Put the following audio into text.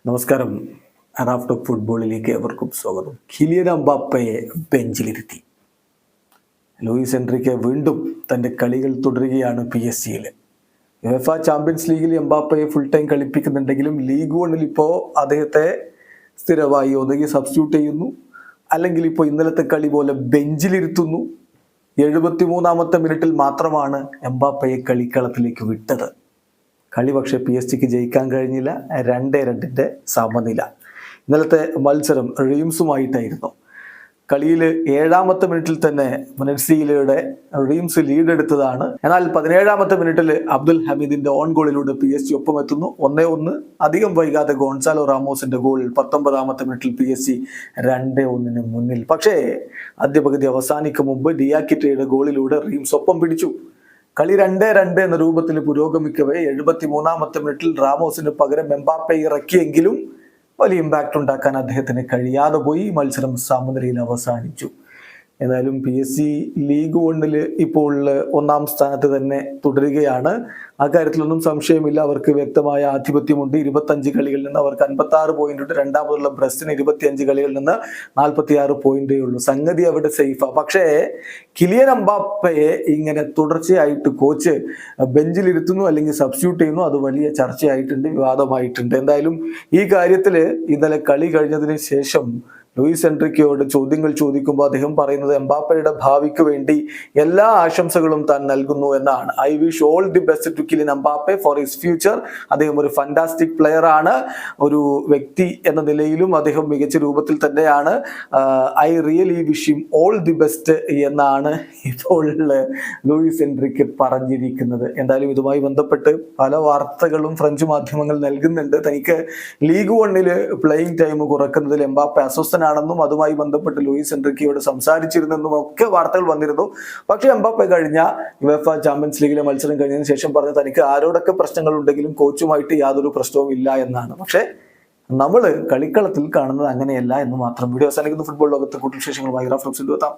നമസ്കാരം. റാഫ്റ്റോ ഫുട്ബോളിലേക്ക് ഏവർക്കും സ്വാഗതം. കിലിയൻ എംബാപ്പയെ ബെഞ്ചിലിരുത്തി. ലൂയിസ് എൻറിക്കെ വീണ്ടും തൻ്റെ കളികൾ തുടരുകയാണ് PSG-യിൽ. യുവേഫ ചാമ്പ്യൻസ് ലീഗിൽ എംബാപ്പയെ ഫുൾ ടൈം കളിപ്പിക്കുന്നുണ്ടെങ്കിലും ലീഗ് വണ്ണിൽ ഇപ്പോൾ അദ്ദേഹത്തെ സ്ഥിരമായി ഒന്നുകിൽ സബ്സ്റ്റിറ്റ്യൂട്ട് ചെയ്യുന്നു, അല്ലെങ്കിൽ ഇപ്പോൾ ഇന്നലത്തെ കളി പോലെ ബെഞ്ചിലിരുത്തുന്നു. 73-ാമത്തെ മിനിറ്റിൽ മാത്രമാണ് എംബാപ്പയെ കളിക്കളത്തിലേക്ക് വിട്ടത്. കളി പക്ഷേ PSG-ക്ക് ജയിക്കാൻ കഴിഞ്ഞില്ല. 2-2 സമനില. ഇന്നലത്തെ മത്സരം റീംസുമായിട്ടായിരുന്നു. കളിയിൽ 7-ാമത്തെ മിനിറ്റിൽ തന്നെ മുനർസിയിലൂടെ റീംസ് ലീഡ് എടുത്തതാണ്. എന്നാൽ 17-ാമത്തെ മിനിറ്റിൽ അബ്ദുൽ ഹമീദിന്റെ ഓൺ ഗോളിലൂടെ PSG ഒപ്പമെത്തുന്നു. 1-1. അധികം വൈകാതെ ഗോൺസാലോ റാമോസിന്റെ ഗോൾ 19-ാമത്തെ മിനിറ്റിൽ PSG 2-1 മുന്നിൽ. പക്ഷേ ആദ്യ പകുതി അവസാനിക്കും മുമ്പ് ഡിയാക്കിറ്റയുടെ ഗോളിലൂടെ റീംസ് ഒപ്പം പിടിച്ചു. കളി 2-2 എന്ന രൂപത്തിൽ പുരോഗമിക്കവേ 73-ാമത്തെ മിനിറ്റിൽ റാമോസിന് പകരം എംബാപ്പെ ഇറക്കിയെങ്കിലും വലിയ ഇമ്പാക്റ്റ് ഉണ്ടാക്കാൻ അദ്ദേഹത്തിന് കഴിയാതെ പോയി. മത്സരം സമനിലയിൽ അവസാനിച്ചു. ഏതായാലും PSG ലീഗ് വണ്ണിൽ ഇപ്പോൾ 1-ാം സ്ഥാനത്ത് തന്നെ തുടരുകയാണ്. ആ കാര്യത്തിലൊന്നും സംശയമില്ല. അവർക്ക് വ്യക്തമായ ആധിപത്യമുണ്ട്. 25 കളികളിൽ നിന്ന് അവർക്ക് 56 പോയിന്റ് ഉണ്ട്. രണ്ടാമതുള്ള ബ്രസ്റ്റിന് 25 കളികളിൽ നിന്ന് 46 പോയിന്റേ ഉള്ളൂ. സംഗതി അവിടെ സേഫാ. പക്ഷേ കിലിയൻ എംബാപ്പയെ ഇങ്ങനെ തുടർച്ചയായിട്ട് കോച്ച് ബെഞ്ചിലിരുത്തുന്നു അല്ലെങ്കിൽ സബ്സ്റ്റിറ്റ്യൂട്ട് ചെയ്യുന്നു. അത് വലിയ ചർച്ചയായിട്ടുണ്ട്, വിവാദമായിട്ടുണ്ട്. എന്തായാലും ഈ കാര്യത്തിൽ ഇന്നലെ കളി കഴിഞ്ഞതിന് ശേഷം ലൂയിസ് എൻറിക്കയോട് ചോദ്യങ്ങൾ ചോദിക്കുമ്പോൾ അദ്ദേഹം പറയുന്നത് എംബാപ്പയുടെ ഭാവിക്ക് വേണ്ടി എല്ലാ ആശംസകളും താൻ നൽകുന്നു എന്നാണ്. I wish all the best to Kylian Mbappe for his future. അദ്ദേഹം ഒരു ഫാന്റാസ്റ്റിക് പ്ലെയർ ആണ്. ഒരു വ്യക്തി എന്ന നിലയിലും അദ്ദേഹം മികച്ച രൂപത്തിൽ തന്നെയാണ്. I really wish him all the best എന്നാണ് ഇപ്പോൾ ലൂയിസ് എൻറിക്ക് പറഞ്ഞിരിക്കുന്നത്. എന്തായാലും ഇതുമായി ബന്ധപ്പെട്ട് പല വാർത്തകളും ഫ്രഞ്ച് മാധ്യമങ്ങൾ നൽകുന്നുണ്ട്. തനിക്ക് ലീഗ് വണ്ണിൽ പ്ലേയിങ് ടൈം കുറക്കുന്നതിൽ എംബാപ്പെ അസ്വസ്ഥനാണെന്നും അതുമായി ബന്ധപ്പെട്ട് ലൂയിസ് എൻറിക്കയോട് സംസാരിച്ചിരുന്നെന്നും ഒക്കെ വാർത്തകൾ വന്നിരുന്നു. പക്ഷേ എംബാപ്പെ കഴിഞ്ഞ യുവേഫ ചാമ്പ്യൻസ് ലീഗിലെ മത്സരം കഴിഞ്ഞതിന് ശേഷം പറഞ്ഞ തനിക്ക് ആരോടൊക്കെ പ്രശ്നങ്ങൾ ഉണ്ടെങ്കിലും കോച്ചുമായിട്ട് യാതൊരു പ്രശ്നവും ഇല്ല എന്നാണ്. പക്ഷേ നമ്മൾ കളിക്കളത്തിൽ കാണുന്നത് അങ്ങനെയല്ല എന്ന് മാത്രം. വീഡിയോ അവസാനിക്കുന്ന ഫുട്ബോൾ ലോകത്തെ കൂടുതൽ വിശേഷങ്ങളുമായി റാഫ്റ്റോ എത്താം.